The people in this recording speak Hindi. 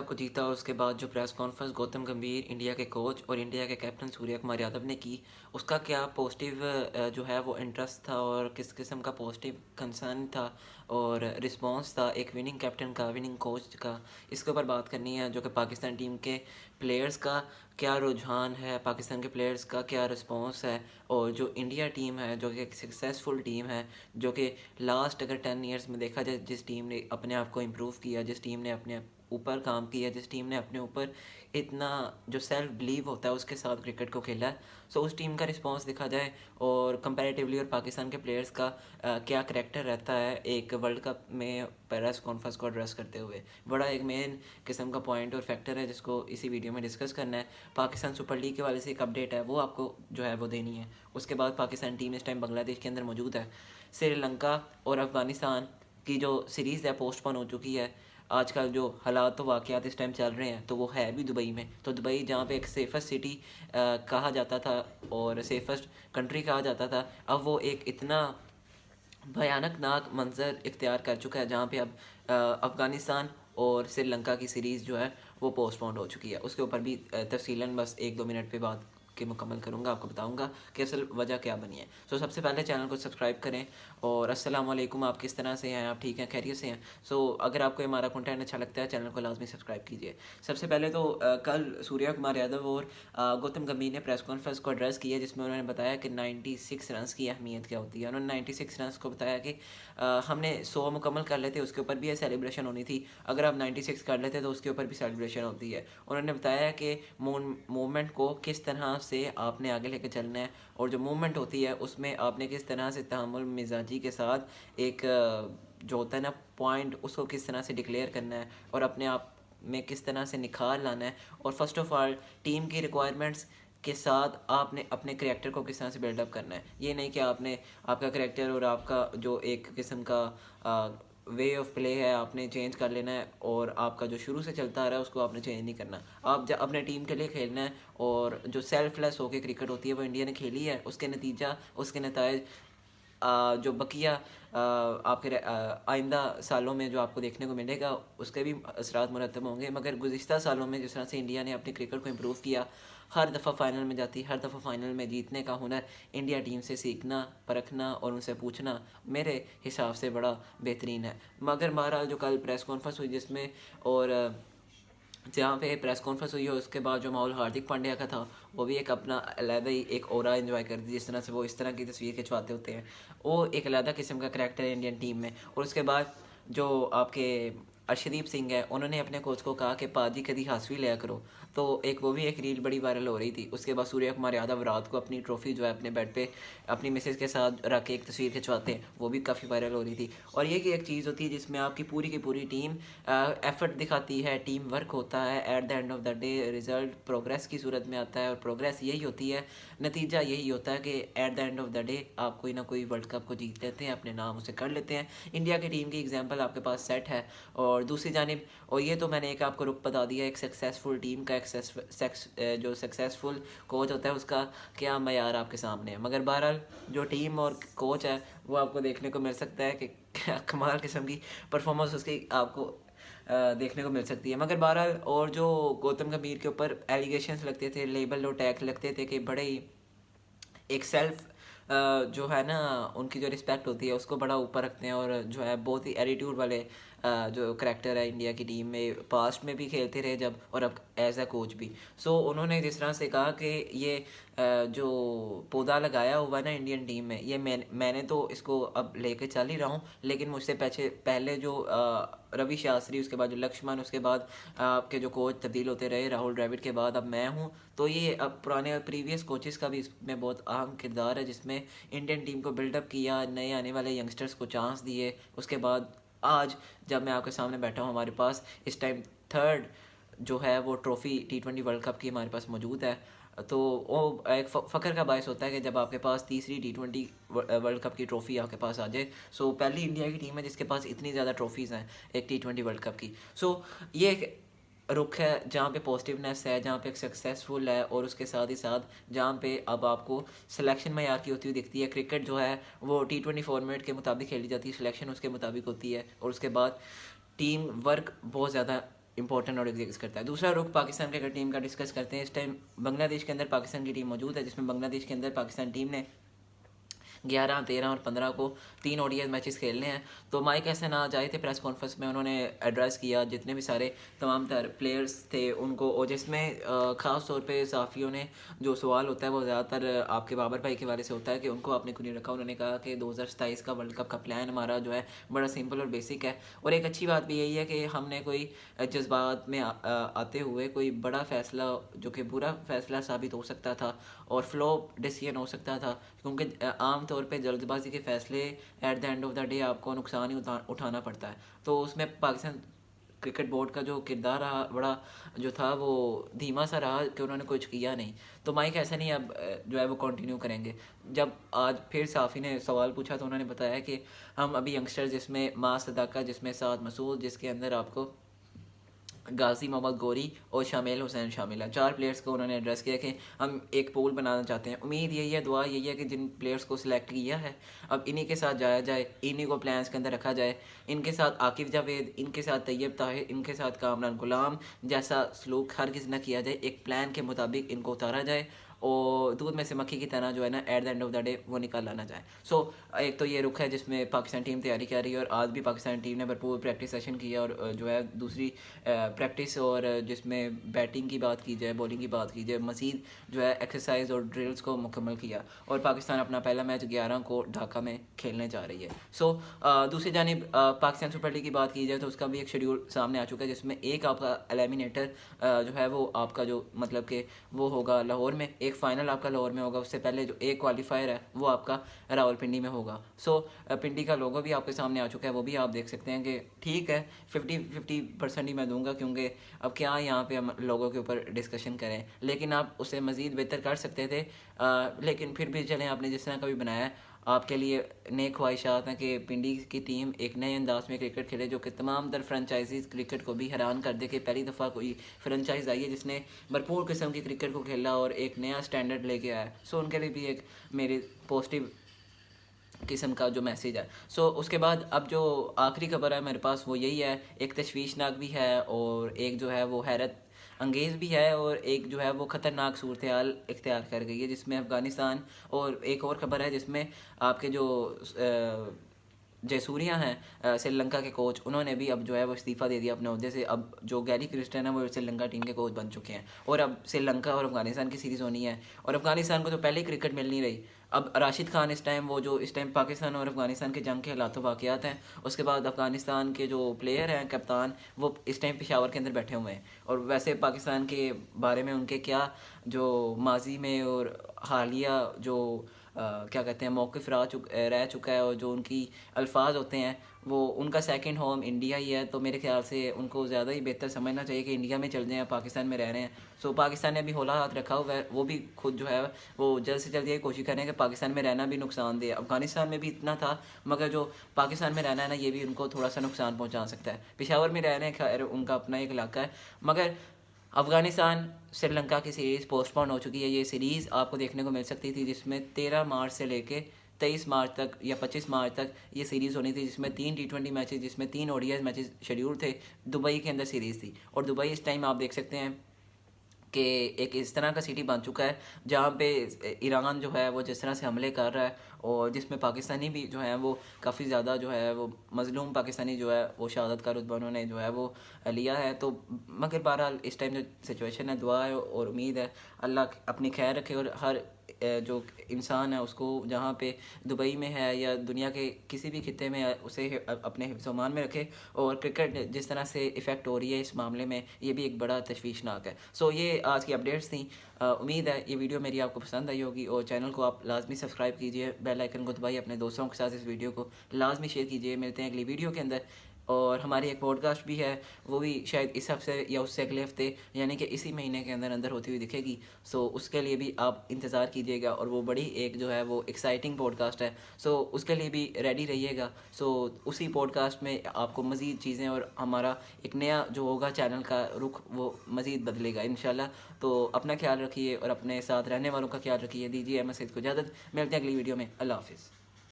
को जीता और उसके बाद जो प्रेस कॉन्फ्रेंस गौतम गंभीर इंडिया के कोच और इंडिया के कैप्टन सूर्य कुमार यादव ने की, उसका क्या पॉजिटिव जो है वो इंटरेस्ट था और किस किस्म का पॉजिटिव कंसर्न था और रिस्पांस था एक विनिंग कैप्टन का, विनिंग कोच का, इसके ऊपर बात करनी है। जो कि पाकिस्तान टीम के प्लेयर्स का क्या रुझान है, पाकिस्तान के प्लेयर्स का क्या रिस्पांस है, और जो इंडिया टीम है जो कि एक सक्सेसफुल टीम है, जो कि लास्ट अगर 10 ईयर्स में देखा जाए जिस टीम ने अपने आप को इम्प्रूव किया, जिस टीम ने अपने ऊपर काम किया, जिस टीम ने अपने ऊपर इतना जो सेल्फ बिलीव होता है उसके साथ क्रिकेट को खेला है, सो उस टीम का रिस्पांस देखा जाए और कंपैरेटिवली और पाकिस्तान के प्लेयर्स का क्या करैक्टर रहता है एक वर्ल्ड कप में प्रेस कॉन्फ्रेंस को एड्रेस करते हुए, बड़ा एक मेन किस्म का पॉइंट और फैक्टर है जिसको इसी वीडियो में डिस्कस करना है। पाकिस्तान सुपर लीग के वाले से एक अपडेट है वो आपको जो है वो देनी है। उसके बाद पाकिस्तान टीम इस टाइम बांग्लादेश के अंदर मौजूद है। श्रीलंका और अफ़गानिस्तान की जो सीरीज़ है पोस्टपोन हो चुकी है। आजकल जो हालात तो वाक़यात इस टाइम चल रहे हैं तो वो है भी दुबई में, तो दुबई जहाँ पे एक सेफेस्ट सिटी कहा जाता था और सेफेस्ट कंट्री कहा जाता था, अब वो एक इतना भयानक नाक मंजर इख्तियार कर चुका है जहाँ पे अब अफ़गानिस्तान और श्रीलंका की सीरीज़ जो है वो पोस्टपोन्ड हो चुकी है। उसके ऊपर भी तफसीलन बस 1-2 मिनट पे बात के मुकम्मल करूँगा, आपको बताऊँगा कि असल वजह क्या बनी है। सो सबसे पहले चैनल को सब्सक्राइब करें और अस्सलाम वालेकुम, आप किस तरह से हैं, आप ठीक हैं, खैरियत से हैं। सो अगर आपको हमारा कंटेंट अच्छा लगता है चैनल को लाजमी सब्सक्राइब कीजिए। सबसे पहले तो कल सूर्या कुमार यादव और गौतम गंभीर ने प्रेस कॉन्फ्रेंस को एड्रेस किया जिसमें उन्होंने बताया कि 96 रन की अहमियत क्या होती है। उन्होंने 96 रन को बताया कि हमने 100 मुकम्मल कर लेते उसके ऊपर भी सेलिब्रेशन होनी थी, अगर आप 96 कर लेते तो उसके ऊपर भी सेलिब्रेशन होती है। उन्होंने बताया कि मूवमेंट को किस तरह से आपने आगे लेके चलना है और जो मूवमेंट होती है उसमें आपने किस तरह से तहम्मुल मिजाजी के साथ एक जो होता है ना पॉइंट, उसको किस तरह से डिक्लेयर करना है और अपने आप में किस तरह से निखार लाना है, और फर्स्ट ऑफ ऑल टीम की रिक्वायरमेंट्स के साथ आपने अपने करैक्टर को किस तरह से बिल्डअप करना है। ये नहीं कि आपने आपका करैक्टर और आपका जो एक किस्म का वे ऑफ प्ले है आपने चेंज कर लेना है और आपका जो शुरू से चलता आ रहा है उसको आपने चेंज नहीं करना। आप जब अपने टीम के लिए खेलना है और जो सेल्फलेस होकर क्रिकेट होती है वो इंडिया ने खेली है, उसके नतीजा उसके नतायज जो बकिया आपके आइंदा सालों में जो आपको देखने को मिलेगा उसके भी असरात मुरतब होंगे। मगर गुज़िश्ता सालों में जिस तरह से इंडिया ने अपने क्रिकेट को इम्प्रूव किया, हर दफ़ा फ़ाइनल में जाती, हर दफ़ा फ़ाइनल में जीतने का हुनर इंडिया टीम से सीखना, परखना और उनसे पूछना मेरे हिसाब से बड़ा बेहतरीन है। मगर बहरहाल जो कल प्रेस कॉन्फ्रेंस हुई जिसमें और जहाँ पे प्रेस कॉन्फ्रेंस हुई है उसके बाद जो माहौल हार्दिक पांड्या का था वो भी एक अपना अलहदा ही एक ओरा एंजॉय कर दी, जिस तरह से वो इस तरह की तस्वीर खिंचवाते होते हैं, वो एक अलहदा किस्म का करैक्टर है इंडियन टीम में। और उसके बाद जो आपके अर्शदीप सिंह है उन्होंने अपने कोच को कहा कि पाजी कभी हासिल लिया करो, तो एक वो भी एक रील बड़ी वायरल हो रही थी। उसके बाद सूर्य कुमार यादव रात को अपनी ट्रॉफी जो है अपने बेड पे अपनी मिसेज के साथ रख के एक तस्वीर खिंचवाते हैं, वो भी काफ़ी वायरल हो रही थी। और ये कि एक चीज़ होती है जिसमें आपकी पूरी की पूरी टीम एफर्ट दिखाती है, टीम वर्क होता है, at the end of the day result progress की सूरत में आता है और प्रोग्रेस यही होती है, नतीजा यही होता है कि at the end of the day आप कोई ना कोई वर्ल्ड कप को जीत लेते हैं, अपने नाम उसे कर लेते हैं। इंडिया की टीम की एग्जाम्पल आपके पास सेट है। और दूसरी जानिब, और ये तो मैंने एक आपको रुख बता दिया एक सक्सेसफुल टीम का, जो सक्सेसफुल कोच होता है उसका क्या मयार आपके सामने है। मगर बहरहाल जो टीम और कोच है वो आपको देखने को मिल सकता है कि कमाल किस्म की परफॉर्मेंस उसकी आपको देखने को मिल सकती है। मगर बहरहाल और जो गौतम गंभीर के ऊपर एलिगेशंस लगते थे, लेबल और टैग लगते थे कि बड़े ही एक सेल्फ जो है ना उनकी जो रिस्पेक्ट होती है उसको बड़ा ऊपर रखते हैं और जो है बहुत ही एटीट्यूड वाले जो करैक्टर है इंडिया की टीम में, पास्ट में भी खेलते रहे जब और अब एज ए कोच भी। सो उन्होंने जिस तरह से कहा कि ये जो पौधा लगाया हुआ है ना इंडियन टीम में, ये मैंने तो इसको अब लेके चल ही रहा हूँ, लेकिन मुझसे पहले जो रवि शास्त्री, उसके बाद जो लक्ष्मण, उसके बाद आपके जो कोच तब्दील होते रहे राहुल द्रविड़ के बाद अब मैं हूँ, तो ये अब पुराने प्रीवियस कोचेस का भी इसमें बहुत अहम किरदार है जिसमें इंडियन टीम को बिल्डअप किया, नए आने वाले यंगस्टर्स को चांस दिए। उसके बाद आज जब मैं आपके सामने बैठा हूँ हमारे पास इस टाइम थर्ड जो है वो ट्रॉफ़ी T20 वर्ल्ड कप की हमारे पास मौजूद है, तो वो एक फ़ख्र का बायस होता है कि जब आपके पास तीसरी T20 वर्ल्ड कप की ट्रॉफ़ी आपके पास आ जाए। सो पहली इंडिया की टीम है जिसके पास इतनी ज़्यादा ट्रॉफ़ीज़ हैं एक T20 वर्ल्ड कप की। सो ये एक रुख है जहाँ पे पॉजिटिवनेस है, जहाँ पे एक सक्सेसफुल है और उसके साथ ही साथ जहाँ पे अब आपको सिलेक्शन मयार की होती हुई दिखती है। क्रिकेट जो है वो T20 फॉर्मेट के मुताबिक खेली जाती है, सिलेक्शन उसके मुताबिक होती है और उसके बाद टीम वर्क बहुत ज़्यादा इंपॉर्टेंट और एग्जिस्ट करता है। दूसरा रुख पाकिस्तान क्रिकेट टीम का डिस्कस करते हैं। इस टाइम बांग्लादेश के अंदर पाकिस्तान की टीम मौजूद है, जिसमें बांग्लादेश के अंदर पाकिस्तान टीम ने 11, 13 और 15 को 3 ओडीआई मैचेस खेलने हैं। तो माइक हसन आज आए थे प्रेस कॉन्फ्रेंस में, उन्होंने एड्रेस किया जितने भी सारे तमाम तर प्लेयर्स थे उनको, और जिसमें ख़ास तौर पे साफ़ियों ने जो सवाल होता है वो ज़्यादातर आपके बाबर भाई के बारे से होता है कि उनको आपने क्यों नहीं रखा। उन्होंने कहा कि 2027 का वर्ल्ड कप का प्लान हमारा जो है बड़ा सिंपल और बेसिक है, और एक अच्छी बात भी यही है कि हमने कोई जज्बात में आते हुए कोई बड़ा फ़ैसला जो कि बुरा फ़ैसला साबित हो सकता था और फ्लॉप डिसीजन हो सकता था, क्योंकि आम तौर पे जल्दबाजी के फ़ैसले at the end of the day आपको नुकसान ही उठाना पड़ता है। तो उसमें पाकिस्तान क्रिकेट बोर्ड का जो किरदार रहा बड़ा जो था वो धीमा सा रहा कि उन्होंने कुछ किया नहीं। तो माइक ऐसा नहीं अब जो है वो कंटिन्यू करेंगे। जब आज फिर साफ़ी ने सवाल पूछा तो उन्होंने बताया कि हम अभी यंगस्टर जिसमें मास सदाका, जिसमें साद मसूद, जिसके अंदर आपको गाजी मोहम्मद गोरी और शामिल हुसैन शामिल है, 4 प्लेयर्स को उन्होंने एड्रेस किया कि हम एक पूल बनाना चाहते हैं। उम्मीद यही है, दुआ यही है कि जिन प्लेयर्स को सिलेक्ट किया है अब इन्हीं के साथ जाया जाए, इन्हीं को प्लान्स के अंदर रखा जाए। इनके साथ आकिफ जावेद, इनके साथ तैयब ताहिर, इनके साथ कामरान गुलाम जैसा सलूक हर किसी न किया जाए। एक प्लान के मुताबिक इनको उतारा जाए और दूध में से मक्खी की तरह जो है ना at the end of the day वो निकाल लाना जाए। सो एक तो ये रुख है जिसमें पाकिस्तान टीम तैयारी कर रही है, और आज भी पाकिस्तान टीम ने भरपूर प्रैक्टिस सेशन किया, और जो है दूसरी प्रैक्टिस और जिसमें बैटिंग की बात की जाए, बॉलिंग की बात की जाए, मज़ीद जो है एक्सरसाइज और ड्रिल्स को मुकम्मल किया, और पाकिस्तान अपना पहला मैच 11 को ढाका में खेलने जा रही है। सो दूसरी जानिब पाकिस्तान सुपर लीग की बात की जाए तो उसका भी एक शेड्यूल सामने आ चुका है, जिसमें एक आपका एलिमिनेटर जो है वो आपका जो मतलब कि वो होगा लाहौर में, एक फ़ाइनल आपका लाहौर में होगा, उससे पहले जो एक क्वालिफायर है वो आपका रावलपिंडी में होगा। सो पिंडी का लोगो भी आपके सामने आ चुका है, वो भी आप देख सकते हैं कि ठीक है 50% ही मैं दूंगा, क्योंकि अब क्या यहाँ पे हम लोगों के ऊपर डिस्कशन करें, लेकिन आप उसे मज़ीद बेहतर कर सकते थे। लेकिन फिर भी चलें, आपने जिस तरह का भी बनाया है, आपके लिए नेक ख्वाहिशात हैं कि पिंडी की टीम एक नए अंदाज में क्रिकेट खेले जो कि तमाम तर फ्रेंचाइजीज क्रिकेट को भी हैरान कर दे कि पहली दफ़ा कोई फ्रेंचाइज आई है जिसने भरपूर किस्म की क्रिकेट को खेला और एक नया स्टैंडर्ड लेके आया। सो उनके लिए भी एक मेरी पॉजिटिव किस्म का जो मैसेज है। सो उसके बाद अब जो आखिरी खबर है मेरे पास वो यही है, एक तशवीशनाक भी है और एक जो है वो हैरत अंगेज़ भी है, और एक जो है वो ख़तरनाक सूरत हाल इख्तियार कर गई है जिसमें अफ़गानिस्तान, और एक और ख़बर है जिसमें आपके जो जयसूर्या हैं श्रीलंका के कोच, उन्होंने भी अब जो है वो इस्तीफ़ा दे दिया अपने ओहदे से। अब जो गैरी क्रिस्टन है वो श्रीलंका टीम के कोच बन चुके हैं, और अब श्रीलंका और अफगानिस्तान की सीरीज़ होनी है, और अफगानिस्तान को तो पहले ही क्रिकेट मिल नहीं रही। अब राशिद खान इस टाइम वो जो इस टाइम पाकिस्तान और अफगानिस्तान के जंग के हालात वाक़यात हैं, उसके बाद अफगानिस्तान के जो प्लेयर हैं कप्तान वो इस टाइम पेशावर के अंदर बैठे हुए हैं, और वैसे पाकिस्तान के बारे में उनके क्या जो माजी में और हालिया जो क्या कहते हैं मौक़िफ़ रह चुका है, और जो उनकी अल्फाज होते हैं वो उनका सेकंड होम इंडिया ही है। तो मेरे ख्याल से उनको ज़्यादा ही बेहतर समझना चाहिए कि इंडिया में चल जाएँ, पाकिस्तान में रह रहे हैं। सो पाकिस्तान ने भी हौला हाथ रखा हुआ है, वो भी खुद जो है वो जल्द से जल्द ये कोशिश करें कि पाकिस्तान में रहना भी नुकसानदेह। अफगानिस्तान में भी इतना था, मगर जो पाकिस्तान में रहना है ना ये भी उनको थोड़ा सा नुकसान पहुँचा सकता है। पेशावर में रह रहे हैं, खैर उनका अपना एक इलाका है, मगर अफ़गानिस्तान श्रीलंका की सीरीज़ पोस्टपोन हो चुकी है। ये सीरीज़ आपको देखने को मिल सकती थी जिसमें 13 मार्च से लेके 23 मार्च तक या 25 मार्च तक ये सीरीज़ होनी थी, जिसमें 3 T20 मैचेस, जिसमें 3 ओडीआई मैचेस शेड्यूल थे। दुबई के अंदर सीरीज़ थी, और दुबई इस टाइम आप देख सकते हैं कि एक इस तरह का सिटी बन चुका है जहाँ पे ईरान जो है वो जिस तरह से हमले कर रहा है, और जिसमें पाकिस्तानी भी जो है वो काफ़ी ज़्यादा जो है वो मज़लूम पाकिस्तानी जो है वो शहादत का रुतबा उन्होंने जो है वो लिया है। तो मगर बहरहाल इस टाइम जो सिचुएशन है, दुआ है और उम्मीद है अल्लाह अपनी खैर रखे, और हर जो इंसान है उसको जहाँ पे दुबई में है या दुनिया के किसी भी खित्ते में है उसे अपने हिफ्ज़-ओ-मान में रखे। और क्रिकेट जिस तरह से इफ़ेक्ट हो रही है इस मामले में, ये भी एक बड़ा तशवीशनाक है। सो ये आज की अपडेट्स थी। उम्मीद है ये वीडियो मेरी आपको पसंद आई होगी, और चैनल को आप लाजमी सब्सक्राइब कीजिए, बेल आइकन को दबाइए, अपने दोस्तों के साथ इस वीडियो को लाजमी शेयर कीजिए। मिलते हैं अगली वीडियो के अंदर, और हमारी एक पॉडकास्ट भी है, वो भी शायद इस हफ्ते या उससे अगले हफ्ते यानी कि इसी महीने के अंदर अंदर होती हुई दिखेगी। सो उसके लिए भी आप इंतज़ार कीजिएगा, और वो बड़ी एक जो है वो एक्साइटिंग पॉडकास्ट है। सो उसके लिए भी रेडी रहिएगा। सो उसी पॉडकास्ट में आपको मज़ीद चीज़ें और हमारा एक नया जो होगा चैनल का रुख वो मज़ीद बदलेगा इंशाल्लाह। तो अपना ख्याल रखिए और अपने साथ रहने वालों का ख्याल रखिए। दीजिए अहमद सईद को इजाज़त, मिलते हैं अगली वीडियो में। अल्लाह हाफ़िज़।